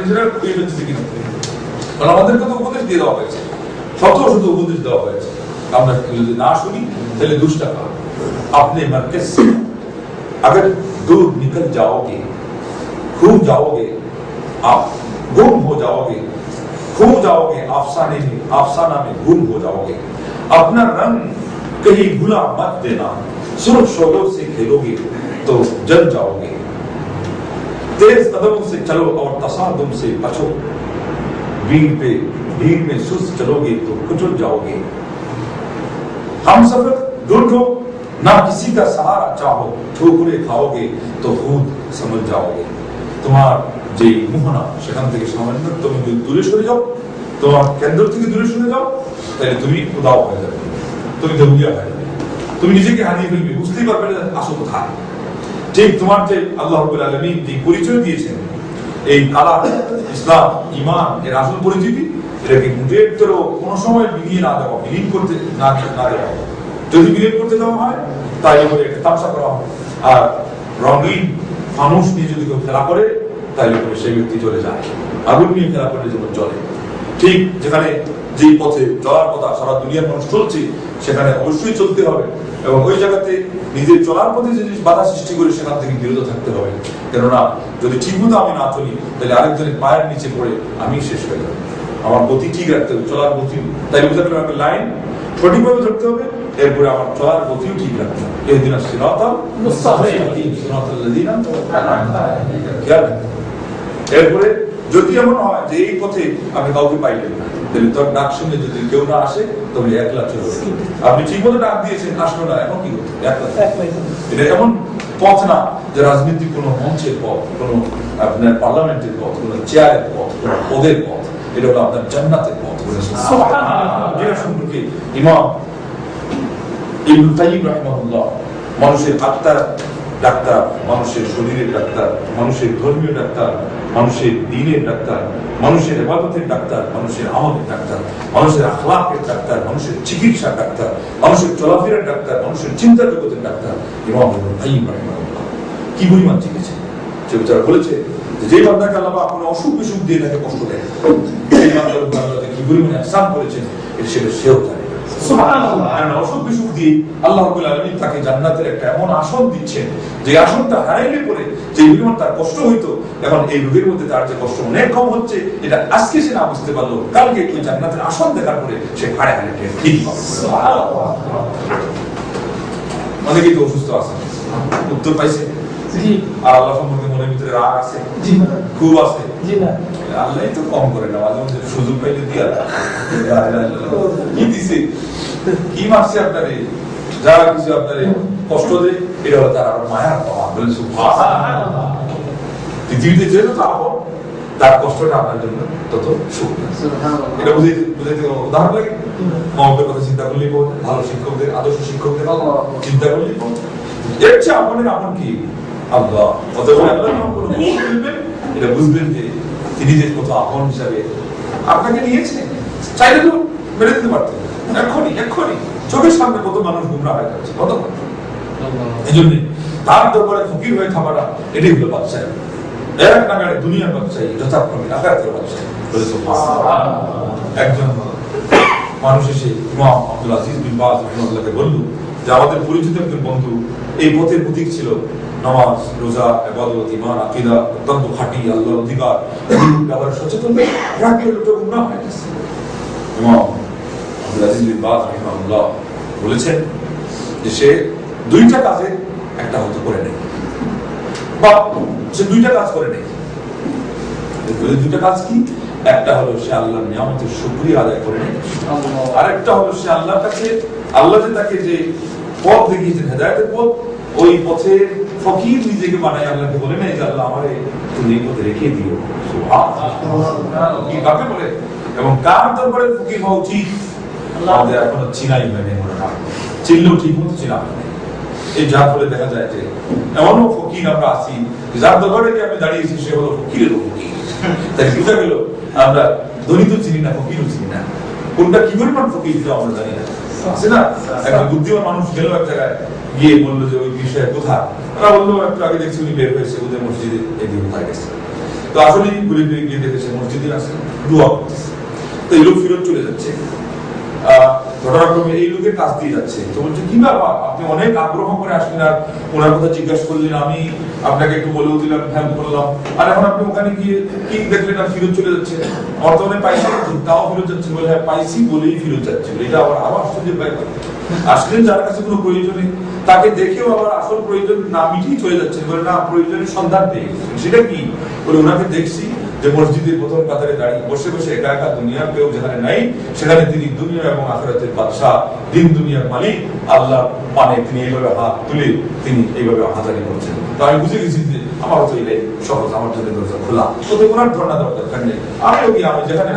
S2: নিজেরা খুইয়ে ফেলছি কিনা। কারণ আমাদেরকে তো উপদেশ দিয়ে দেওয়া হয়েছে, শত শত উপদেশ দেওয়া হয়েছে। আমরা যদি না শুনি তাহলে দুষ্টাকা আপনি মার্কেজ से अगर दूर निकल जाओगे, खो जाओगे, आप गुम हो जाओगे, खो जाओगे अफसाना में गुम हो जाओगे। अपना रंग कहीं भुला मत देना, सुर शोलों से खेलोगे तो जल जाओगे। तेज कदमों से चलो और तसादुम से बचो, भीड़ में सुस्त चलोगे तो कुचल जाओगे। हम सफर ढूंढो ना किसी का सहारा चाहो, ठोकरे खाओगे तो खुद समझ जाओगे। তোমার যে মোহনা সেখান থেকে সামান্য তুমি দূরে সরে যাও, তোমার কেন্দ্র থেকে দূরে সরে যাও, তাহলে তুমি উদাও হয়ে যাবে, তুমি দেউলিয়া হয়ে যাবে, তুমি নিজেকে হারিয়ে ফেলবে, বুঝতেই পারবে না আসল কোথায়। ঠিক তোমার যে আল্লাহ রাব্বুল আলামিন যে পরিচয় দিয়েছেন, এই কালাম ইসলাম ঈমান এর আসল পরিচিতি, এটাকে মুঠেরও কোনো সময় বিলিয়ে না দেওয়া, বিলীন করতে না দেওয়া। যদি বিলীন করতে দেওয়া হয় তাই বলে একটা তামসা করা হয়, আর রঙিন মানুষ নিয়ে যদি কেউ খেলা করে তাহলে সেই ব্যক্তি চলে যায়। আগুন নিয়ে খেলা করলে যেমন চলে, ঠিক যেখানে যে পথে চলার কথা সারা দুনিয়ার মানুষ চলছে সেখানে অবশ্যই চলতে হবে, এবং ওই জায়গাতে নিজের চলার পথে যে জিনিস বাধা সৃষ্টি করে সেখান থেকে বিরত থাকতে হবে। কেননা যদি ঠিকমতো আমি না চলি তাহলে আরেকজনের পায়ের নিচে পড়ে আমি শেষ হয়ে যাবো। আমার গতি ঠিক রাখতে হবে, চলার গতি, তাই বুঝতে পারলে আমাকে লাইন সঠিকভাবে ধরতে হবে, এরপরে আমার চলার গতিও ঠিক রাখতে হবে। ইহদিনাস সিরাতাল মুস্তাকিম সিরাতাল লাযিনা আন'আমতা আলাইহিম। এরপরে যদি এমন হয় যে এই পথে আমি কাউকে পাইলাম না, তাহলে তোর ডাক শুনে যদি কেউ না আসে তবে একলা চলো। আপনি ঠিক মতো ডাক দিয়েছেন, আসলো না, এখন কি করতে? একলা। এটা এমন পথ না যে রাজনীতির কোনো মঞ্চের পথ, কোনো আপনার পার্লামেন্টের পথ, কোনো চেয়ারের পথ, কোনো পদের পথ। এটা হলো আপনার জান্নাতের পথ। যেটা সম্পর্কে ইমাম ইবনে কাইয়িম রাহিমাহুল্লাহ মানুষের আত্মার ডাক্তার, মানুষের শরীরের ডাক্তার, মানুষের ধর্মীয় ডাক্তার, মানুষের দ্বীনের ডাক্তার, মানুষের ইবাদতের ডাক্তার, মানুষের আমলের ডাক্তার, মানুষের আখলাকের ডাক্তার, মানুষের চিকিৎসার ডাক্তার, মানুষের চলাফেরার ডাক্তার, মানুষের চিন্তা জগতের ডাক্তার ইমাম ইবনে কাইয়িম রাহিমাহুল্লাহ কি পরিমাণ চিকিৎসা। সে বেচারা বলেছে যে বান্দাকে আল্লাহ কোনো অসুখ বিসুখ দিয়ে তাকে কষ্ট দেয়, সেই বান্দার উপর আল্লাহ কি পরিমাণ ইহসান করেছেন এটা সেও জানে। সুবহানাল্লাহ। অসুখ বিসুখ দিয়ে আল্লাহ রাব্বুল আলামিন তাকে জান্নাতের একটা এমন আসন দিচ্ছেন যে আসনটা হারাইলে পরে যে পরিমাণ তার কষ্ট হইতো, এখন এই রোগের মধ্যে তার যে কষ্ট অনেক কম হচ্ছে, এটা আজকে সে না বুঝতে পারলো, কালকে ওই জান্নাতের আসন দেখার পরে সে হারে হারে ঠিক পাবে। সুবহানাল্লাহ। অনেকেই তো অসুস্থ আছে, উত্তর পাইছে আর আল্লাহ সম্পর্কে মনের ভিতরে রাগ আছে, খুব আছে, আল্লাহ তো কম করে না, মাঝে মাঝে সুযোগ পাইলে দিয়া কি দিছে, কি মারছে আপনারে, যা কিছু আপনারে কষ্ট দেয়, এটা হলো তার আবার মায়ার পাওয়া। বলে সুবহানাল্লাহ। পৃথিবীতে যেহেতু আপন, তার কষ্টটা আপনার জন্য তত সুখ। এটা বুঝাইতে উদাহরণ লাগে, মহব্বের কথা চিন্তা করলেই পাওয়া যায়, ভালো শিক্ষকদের, আদর্শ শিক্ষকদের চিন্তা করলেই পাওয়া যায়। এর চেয়ে আপনের আপন কি আল্লাহ। অতএব আল্লাহ যখন কোনো ভুল করবেন, এটা বুঝবেন যে তিনি যে কত আপন হিসাবে আপনাকে নিয়েছে, চাইলে তো মেরে দিতে পারতেন এক্ষুনি চোখের সামনে কত মানুষ গুমরা হয়ে যাচ্ছে, কত মানুষ। এই জন্য তার দরবারে ফকির হয়ে থাকাটা এটাই হলো বাদশাহী। এক নাগাড়ে দুনিয়ার বাদশাহী, যথাক্রমে আখিরাতের বাদশাহী। একজন মানুষ এসে ইমাম আব্দুল আজিজ বিন বাজ রাহিমাহুল্লাহকে বলল যে আমাদের পরিচিত একজন বন্ধু এই পথের প্রতীক ছিল, নামাজ, রোজা, ইবাদত, ঈমান, আকীদা অত্যন্ত খাঁটি, আল্লাহর অধিকার, ব্যাপারে সচেতন, রাখলে লোকটা গুনাহ হয়ে গেছে। ইমাম আব্দুল আজিজ বিন বাজ রাহিমাহুল্লাহ বলেছেন যে সে দুইটা কাজে একটা হতে করে নেই, বা সে দুইটা কাজ করে নেই। দুইটা কাজ কি? একটা হলো সে আল্লাহর নিয়ামতের শুকরিয়া আদায় করে নেই, আর একটা হলো সে আল্লাহর কাছে, আল্লাহ যে তাকে যে পথ দেখিয়েছেন, হেদায়েতের পথ, ওই পথের ফকির নিজেকে বানায় আল্লাহকে বলে নেই যে আল্লাহ আমারে তুমি এই পথে রেখে দিও। সুবহানাল্লাহ, কি কাকে বলে এবং কার দরবারে ফকির হওয়া উচিত আমাদের এখনো চিনাই হয়নি, মনে না চিনলেও ঠিক মতো চিনা হয়নি। এই যার ফলে দেখা যায় যে এমনও ফকির আমরা আছি যার দরবারে আমি দাঁড়িয়েছি সে হলো ফকিরের ফকির। তাই বুঝা গেল আমরা ধনী তো চিনি না, ফকিরও চিনি না, কোনটা কি পরিমাণ ফকির আমরা জানি না, আছে না? একটা বুদ্ধিমান মানুষ গেল এক জায়গায়, গিয়ে বললো যে ওই বিষয়ে কোথায়, ওরা বললো একটু আগে দেখছি উনি বের হয়েছে ওদের মসজিদে, এদিকে কোথায় গেছে। তো আসলে ঘুরে ঘুরে গিয়ে দেখেছে মসজিদে আছে, দোয়া করতেছে। তো এই লোক ফিরত চলে যাচ্ছে, ঘটনাক্রমে এই লোকের কাছ দিয়ে যাচ্ছে। তো বলছে কি ব্যাপার, আপনি অনেক আগ্রহ করে আসলেন আর ওনার কথা জিজ্ঞাসা করলেন, আমি আপনাকে একটু বলেও দিলাম, হেল্প করলাম, আর এখন আপনি ওখানে গিয়ে কি দেখলেন আর ফিরত চলে যাচ্ছে। বর্তমানে পাইছি তাও ফিরত যাচ্ছে, বলে হ্যাঁ পাইছি বলেই ফিরত যাচ্ছে। এটা আবার আরো আশ্চর্যের ব্যাপার, আসলেন যার কাছে কোনো প্রয়োজন নেই, তাকে দেখেও আবার আসল প্রয়োজন না মিটিয়ে চলে যাচ্ছে, বলে না প্রয়োজনের সন্ধান পেয়ে গেছে। সেটা কি? বলে ওনাকে দেখছি যে মসজিদের প্রথম কাতারে দাঁড়িয়ে বসে বসে একা একা, দুনিয়ার কেউ যেখানে নাই সেখানে তিনি দুনিয়া এবং আখিরাতের বাদশা, দিন দুনিয়ার মালিক আল্লাহ মানে তিনি এইভাবে হাত তুলে তিনি এইভাবে হাজারি করছেন। তো আমি বুঝে গেছি যে আমার তো এটাই সহজ, আমার জন্য দরজা খোলা, তো ওনার ধর্ণা দরকার নেই, আমিও কি আমি যেখানে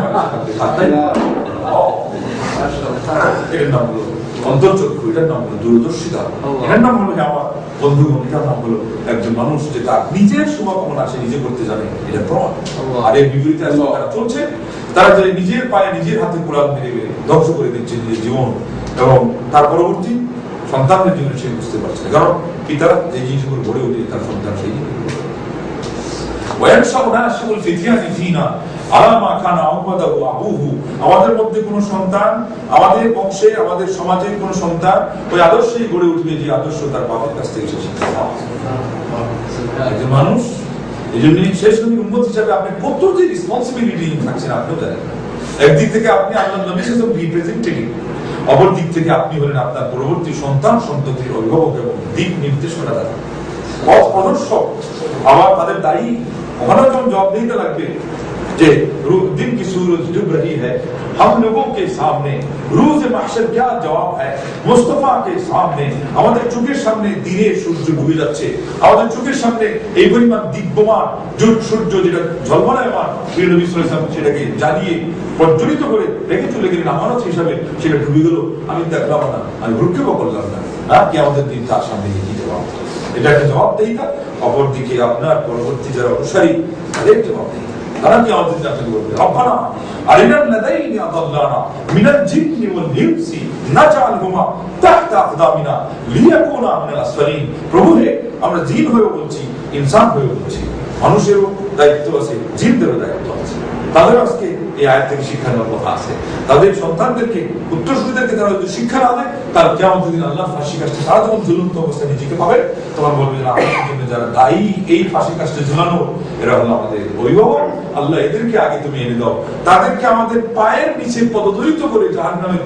S2: এটার নাম হলো অন্তর্চক্ষু, এটার নাম হলো দূরদর্শিতা, এটার নাম হলো আমার বন্ধুগণ, এটার নাম হলো একজন মানুষ যে তার নিজের শুভকামনা সে নিজে করতে জানে, এটা প্রমাণ। আর এর বিপরীতে যারা চলছে তারা যে নিজের পায়ে নিজের হাতে কোরআন মেরে ধ্বংস করে দিচ্ছে নিজের জীবন, এবং তার পরবর্তী সন্তানদের জীবনে সে বুঝতে পারছে না, কারণ পিতারা যে জিনিসগুলো গড়ে ওঠে তার সন্তান সেই জিনিসগুলো। আমাদের মধ্যে কোন সন্তান, আমাদের বংশে, আমাদের সমাজে কোন সন্তান ওই আদর্শই গড়ে উঠবে যে আদর্শ তার বাবার কাছ থেকে শিক্ষা মানুষ। এই জন্য শেষ নবীর উম্মত হিসাবে আপনি কত যে রেসপন্সিবিলিটি থাকছেন আপনিও জানেন। একদিক থেকে আপনি আল্লাহর নবী হিসেবে রিপ্রেজেন্টেটিভ, অপর দিক থেকে আপনি হলেন আপনার পরবর্তী সন্তান সন্ততির অভিভাবক এবং দিক নির্দেশনা দাতা, পথ প্রদর্শক। আবার তাদের দায়ী ওখানে যখন জবাব দিতে লাগবে যে दिन की सूरज डूब रही है, हम लोगों के सामने रोज महशर क्या जवाब है, मुस्तफा के सामने আমাদের চোখের সামনে দিনের সূর্য ডুবে যাচ্ছে, আমাদের চোখের সামনে এই পরিমাণ দিব্যমান সূর্য যেটা ঝলমলায়মান, নবী সাল্লাল্লাহু আলাইহি ওয়াসাল্লাম সেটাকে জ্বালিয়ে প্রজ্বলিত করে রেখে চলে গেলেন আমানত হিসাবে, সেটা ডুবে গেল, আমি দেখলাম না, আমি ভ্রুক্ষেপ করলাম না, আর কি আমাদের দিন তার সামনে কি জবাব? এটা একটা জবাবদেহিতা। অপরদিকে আপনার পরবর্তী যারা অনুসারী তাদের জবাবদেহিতা, তারা কি আমাদের কাছে বলবে রব্বানা আরিনাল লাদাইনি আদাল্লানা মিনাল জিন্নি ওয়াল ইনসি নাজআলহুমা তাহতা আকদামিনা লিয়াকুনা মিনাল আসফালিন। প্রভু হে, আমরা জিন হয়ে বলছি, ইনসান হয়ে বলছি, মানুষেরও দায়িত্ব আছে, জিনদেরও দায়িত্ব আছে। তাদের আজকে এই আয়াত থেকে শিক্ষা নেওয়ার কথা আছে, তাদের সন্তানদেরকে, উত্তরসূরিদেরকে তারা যদি শিক্ষা না দেয়, তার কিয়ামতের দিন আল্লাহ ফাঁসি কাষ্টে তারা যখন ঝুলন্ত অবস্থায় নিজেকে পাবে, তখন বলবে যে আমাদের জন্য যারা দায়ী এই ফাঁসি কাষ্টে ঝুলানো, এরা হলো আমাদের অভিভাবক, আল্লাহ এদেরকে আগে তুমি এনে দাও, তাদেরকে আমাদের পায়ের নিচে পদদলিত করে জাহান্নামে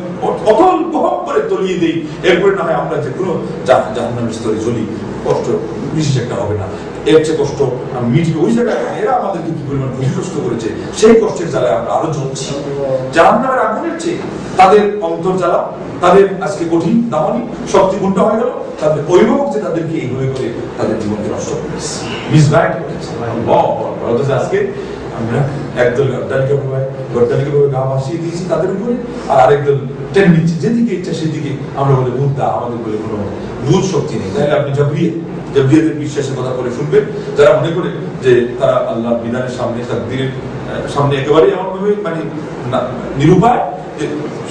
S2: অতল গহ্বর করে তলিয়ে দেই, এরপরে না হয় আমরা যে কোনো জাহান্নামের স্তরে জ্বলি, কষ্ট বিশেষ একটা হবে না, এর চেয়ে কষ্ট আমি মিটবে ওই জায়গায়। এরা আমাদেরকে কি পরিমাণ ক্ষতিগ্রস্ত করেছে, সেই কষ্টের জ্বালায় আমরা আরো জ্বলছি। জাহান্নামের আগুনের চেয়ে তাদের অন্তর জ্বালা, তাদের আজকে কঠিন দামানি শক্তি গুণটা হয়ে গেল, তাদের অভিভাবক যে তাদেরকে এইভাবে করে তাদের জীবনকে নষ্ট করেছে, মিসগাইড করেছে। অথচ আজকে আমরা একদল গদ্দালিকাভাবে গা ভাসিয়ে দিয়েছি তাদের উপরে, আর আরেকদল টেনে নিচ্ছে যেদিকে ইচ্ছা সেদিকে, আমরা বলে মুদ্রা, আমাদের বলে কোনো মূল শক্তি নেই। তাহলে আপনি জাবরিয়াদের বিশ্বাসের কথা বলে শুনবেন, যারা মনে করে যে তারা আল্লাহ বিধানের সামনে, তাকদীরের সামনে একেবারেই এমন ভাবে মানে নিরুপায় যে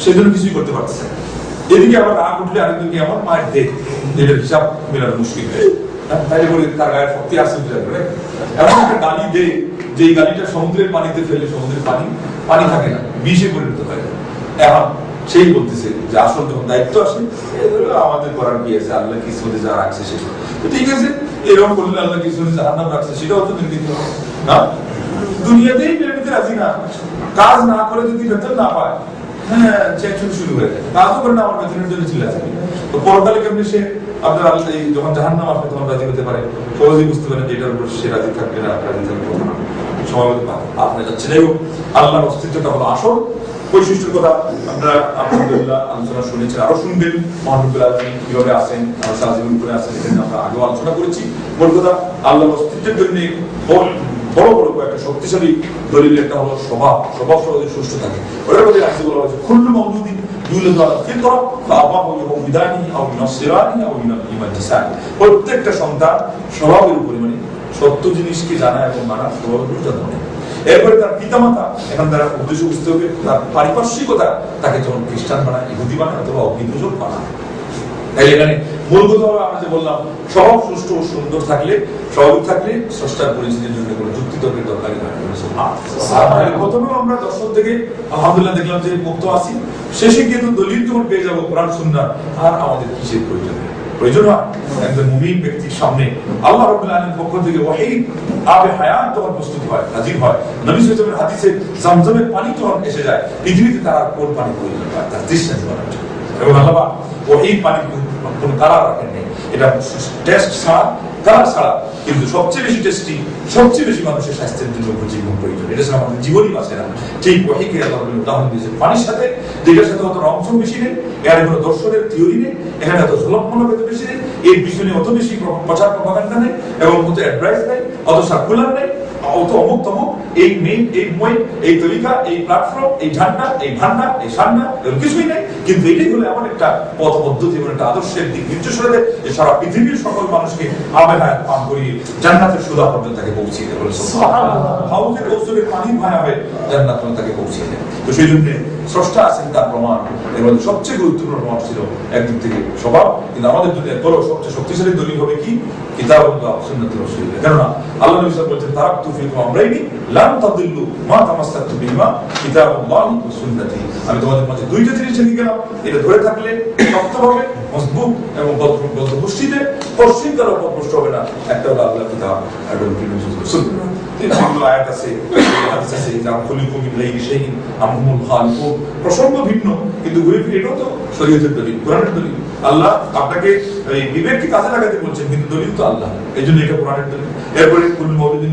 S2: সেজন্য কিছুই করতে পারতেছে। এদিকে আবার রাগ উঠলে আরেকজনকে এমন মায়ের দেখ যেটার হিসাব মেলানো মুশকিল হয়, তাই বলে তার গায়ের শক্তি আসে এমন একটা গালি দে যে এই গালিটা সমুদ্রের পানিতে ফেলে সমুদ্রের পানি থাকে না, বিষে পরিণত হয়। এখন সেই বলতেছে যে আসল যখন দায়িত্ব আসে আমাদের করার কি আছে, আল্লাহ কিসমতে যা রাখছে সেটা তো ঠিক আছে, এরকম করলে আল্লাহ কিসমতে জাহান্নাম রাখছে সেটাও তো মেনে নিতে হবে না। দুনিয়াতেই মেনে নিতে রাজি না, কাজ না করে যদি বেতন না পায় হ্যাঁ চেঁচুন শুরু হয়ে যায়, কাজও করে না আমার বেতনের জন্য চিল্লা যাবে। তো পরকালে কেমনি সে আপনার আল্লাহ যখন জাহান্নাম আসবে তখন রাজি হতে পারে, সহজেই বুঝতে পারেন যে এটার উপর সে রাজি থাকবে না রাজি থাকবে না সমাবেত আপনার যাচ্ছে। যাই হোক, আল্লাহর অস্তিত্বটা হলো আসল বৈশিষ্ট্যের কথা আপনারা আলহামদুলিল্লাহ আলোচনা শুনেছেন, আরো শুনবেন মহানবুল আলামিন কিভাবে আছেন, আমার সাহায্যের উপরে আছেন, এখানে আমরা আগেও আলোচনা করেছি। বড় কথা আল্লাহর অস্তিত্বের জন্য বড় বড় কয়েকটা শক্তিশালী দলিল একটা হলো স্বভাব সহজে সুস্থ থাকে। ওটার মধ্যে রাখতে বলা হয়েছে কুল্লু মাউলুদিন ইউলাদু আলা ফিতরা ফাআবাহু ইয়াহুদানি আও নাসরানি আও ইমাজিসানি। প্রত্যেকটা সন্তান স্বভাবের উপরে মানে সত্য জিনিসকে জানা এবং মানা স্বভাবের উপর জন্ম নেয়। এরপরে তার পিতামাতা, এখন তারা উদ্দেশ্য বুঝতে হবে, তার পারিপার্শ্বিকতা তাকে যখন খ্রিস্টান বানায়, ইহুদি বানায় অথবা অগ্নিপূজক বানায়। তাই এখানে মূল কথা হলো আমরা যে বললাম স্বভাব সুষ্ঠু ও সুন্দর থাকলে, স্বাভাবিক থাকলে স্রষ্টার পরিচিতির জন্য কোনো যুক্তি তর্কের দরকারই হয় না। প্রথমেও আমরা দর্শন থেকে আলহামদুলিল্লাহ দেখলাম যে মুক্ত আছি, শেষে গিয়ে তো দলিল যখন পেয়ে যাবো কোরআন সুন্নাহ, আর আমাদের কিসের প্রয়োজন হয়? একজন মুমিন ব্যক্তির সামনে আল্লাহ রাব্বুল আলামিনের পক্ষ থেকে ওহী আবে হায়াত যখন প্রস্তুত হয়, নাযিল হয়, নবী সাল্লাল্লাহু আলাইহি ওয়াসাল্লামের হাদিসে জমজমের পানি যখন এসে যায়, পৃথিবীতে তার কোন পানি প্রয়োজন হয়? তার তৃষ্ণা নিবারণ। এবং আল্লাহ ওহী পানি কোন কালার রাখেন নেই, এটা টেস্ট ছাড়া কালার ছাড়া, কিন্তু সবচেয়ে বেশি টেস্টি, সবচেয়ে বেশি মানুষের স্বাস্থ্যের জন্য উপজীবন প্রয়োজন, এটা ছাড়া আমাদের জীবনই বাঁচে না। ঠিক ওহীকে আল্লাহ উদাহরণ দিয়েছে পানির সাথে, যেটার সাথে অত রং বেশি নেই, এর কোনো দর্শনের থিওরি নেই, এখানে এত ঝলকমলক এত বেশি নেই, এর পিছনে অত বেশি প্রচার প্রপাগান্ডা নেই, এবং অত অ্যাডভাইস নেই, অত সার্কুলার নেই, অত অমুক তমুক, এই মেইন, এই মই, এই তরিকা, এই প্ল্যাটফর্ম, এই ঝান্ডা, এই ভান্ডা, এই সান্না, এর কিছুই নেই। কিন্তু এটাই হলো এমন একটা পথ পদ্ধতি, এমন একটা আদর্শের দিক নির্দেশ করে দেয় যে সারা পৃথিবীর সকল মানুষকে আবে হায়াত পান করিয়ে জান্নাতের সুধা পর্যন্ত তাকে পৌঁছিয়ে দেয়। হাউজে কৌশলের পানি ভায়া হয়ে জান্নাত তাকে পৌঁছিয়ে দেয়। তো সেই জন্য স্রষ্টা আছেন তার প্রমাণ, এর মধ্যে সবচেয়ে গুরুত্বপূর্ণ প্রমাণ ছিল একদিক থেকে স্বভাব, কিন্তু আমাদের দুনিয়ার বড় সবচেয়ে শক্তিশালী দলিল হবে কি? কিতাবুল্লাহ সুন্নাতুর রাসূলুল্লাহ। কেননা আল্লাহ নবী সাল্লাল্লাহু আলাইহি ওয়াসাল্লাম বলেছেন তারাকতু ফিকুম আমরাইনি লান তাদিল্লু মা তামাসসাকতু বিহিমা কিতাবুল্লাহি ওয়া সুন্নতি। আমি তোমাদের মাঝে দুইটা জিনিস রেখে গেলাম, এটা ধরে থাকলে শক্তভাবে মজবুত এবং বদ্ধপুষ্টিতে পশ্চিমকার উপর প্রশ্ন হবে না। একটা হলো আল্লাহর কিতাব, একটা হলো সুন্নাহ। যেগুলো আয়াত আছে, হাদিস আছে, যা খুলিকু মিন গায়রি শাইইন আম হুমুল খালিকুন, প্রসঙ্গ ভিন্ন কিন্তু ঘুরে ফিরে এটাও তো শরীয়তের দলিল, কোরআনের দলিল। আল্লাহ আপনাকে এই বিবেককে কাজে লাগাতে বলছেন, কিন্তু দলিল তো আল্লাহ, এই জন্য এটা কোরআনের দলিল। এরপরে কুল মাউলুদিন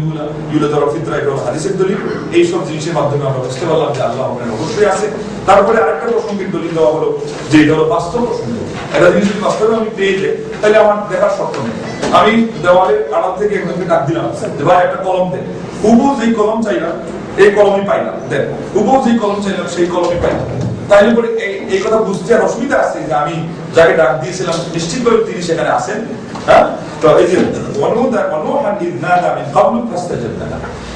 S2: ইউলাদু আলা ফিতরা, এটা হাদিসের দলিল। এই সব জিনিসের মাধ্যমে আমরা বুঝতে পারলাম যে আল্লাহ আপনার অবশ্যই আছে। তারপরে আরেকটা প্রসঙ্গের দলিল দেওয়া হলো যে এটা হলো বাস্তব প্রসঙ্গ। একটা জিনিস যদি বাস্তবে আমি পেয়ে যাই তাহলে আমার দেখার শর্ত নেই। আমি দেওয়ালের আড়াল থেকে একজনকে ডাক দিলাম যে ভাই একটা কলম দেন, হুবহু যেই কলম চাইলাম এই কলমই পাইলাম, দেন হুবহু যেই কলম চাইলাম সেই কলমই পাইলাম। তাইলে পরে এই কথা বুঝতে আর অসুবিধা আছে যে আমি যাকে ডাক দিয়েছিলাম নিশ্চিতভাবে তিনি সেখানে আছেন। হ্যাঁ, তো এই যে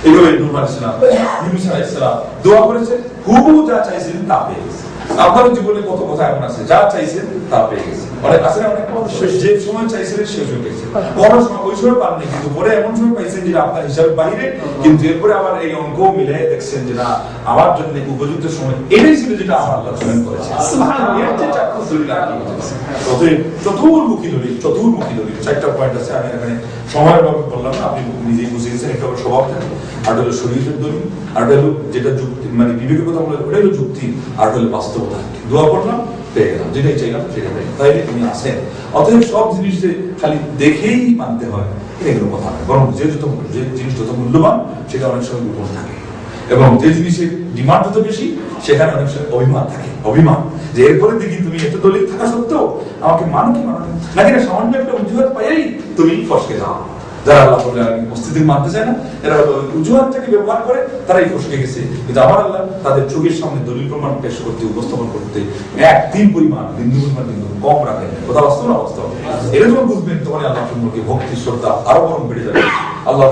S2: এইভাবে নূহ আলাইহিস সালাম, ইউনূস আলাইহিস সালাম দোয়া করেছে, হুবহু যা চাইছিলেন তা পেয়ে গেছে। আপনার জীবনে কত কথা এমন আছে যা চাইছেন তা পেয়ে গেছে, অনেক আছে না, অনেক যে সময় চাইছিলেন সেই সময় পেয়েছেন, কোনো সময় ওই সময় পাননি, কিন্তু পরে এমন সময় পাইছেন যেটা আপনার হিসাবের বাইরে, কিন্তু এরপরে আবার এই অঙ্ক মিলে দেখছেন যে না আমার জন্য উপযুক্ত সময় এটাই ছিল যেটা আমার আল্লাহ চয়ন করেছে। চতুর্মুখী দলিল, চারটা পয়েন্ট আছে, আমি এখানে সময়ের ভাবে বললাম না, আপনি নিজেই বুঝে গেছেন। একটা হলো স্বভাব থাকে, আর হলো শরীরের দলিল, আর হলো যেটা যুক্তি মানে বিবেকের কথা বলে ওটা হলো যুক্তি, আর হলো বাস্তবতা। দোয়া করলাম পেয়ে গেলাম, যেটাই চাইলাম সেটা পেয়ে, তাইলে তুমি আসেন। অতএব সব জিনিস যে খালি দেখেই মানতে হয় এগুলো কথা নয়, বরং যে জিনিস যত মূল্যবান সেটা অনেক সময় গোপন থাকে, এবং যে জিনিসের ডিমান্ড যত বেশি সেখানে অনেক সময় অভিমান থাকে, অভিমান যে এরপরে দেখি তুমি এত দলিল থাকা সত্ত্বেও আমাকে মানো কি মানো নাকি না, সামান্য একটা অজুহাত পাইয়াই তুমি ফসকে যাও। যারা আল্লাহ উপস্থিতি মানতে চায় না, এরা অজুহাতটাকে ব্যবহার করে, তারাই ফসকে গেছে। কিন্তু আমার আল্লাহ তাদের চোখের সামনে দলিল প্রমাণ পেশ করতে, উপস্থাপন করতে এক তিন পরিমাণ বিন্দু পরিমাণ কিন্তু কম রাখেন। কথা বাস্তব না বাস্তব? এটা যখন বুঝবেন তখন আল্লাহ সম্পর্কে ভক্তি শ্রদ্ধা আরো বরং বেড়ে যাবে, আল্লাহ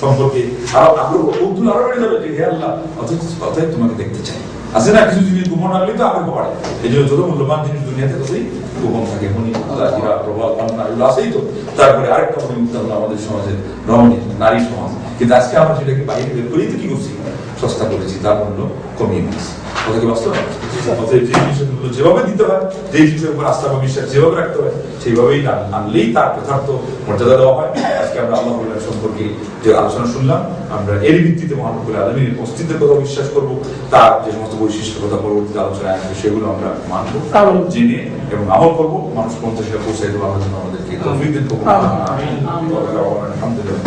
S2: সম্পর্কে আরো আগ্রহ কৌতূহল আরো বেড়ে যাবে যে হে আল্লাহ অথচ তোমাকে দেখতে চাই। আছে না কিছু জিনিস গোপন রাখলে তো আগ্রহ বাড়ে, এই জন্য যত মূল্যবান জিনিস দুনিয়াতে ততই গোপন থাকে, মনি হীরা প্রভাব পান্না এগুলো আছেই তো। তারপরে আরেকটা মনে হলো আমাদের সমাজের রমণী নারী সমাজ, কিন্তু আজকে আমরা সেটাকে বাইরে বের করেই তো কি করছি, সস্তা করেছি, তার মূল্য কমিয়ে দিয়েছি। কথা কি বাস্তব? অতএব যে জিনিসগুলো যেভাবে দিতে হয়, যে জিনিসের উপর আস্থা বা বিশ্বাস যেভাবে রাখতে হয় সেইভাবেই আনলেই তার যথার্থ মর্যাদা দেওয়া হয়। আজকে আমরা আল্লাহ সম্পর্কে যে আলোচনা শুনলাম, আমরা এর ভিত্তিতে মহান রব্বুল আলামিনের অস্তিত্বের কথা বিশ্বাস করবো, তার যে সমস্ত বৈশিষ্ট্য কথা পরবর্তীতে আলোচনায় আসবে সেগুলো আমরা মানবো, জেনে এবং আমল করবো, মানুষ পর্যন্ত সেটা পৌঁছাই দেবো। আল্লাহ আমাদেরকে তৌফিক দিন। আলহামদুলিল্লাহ।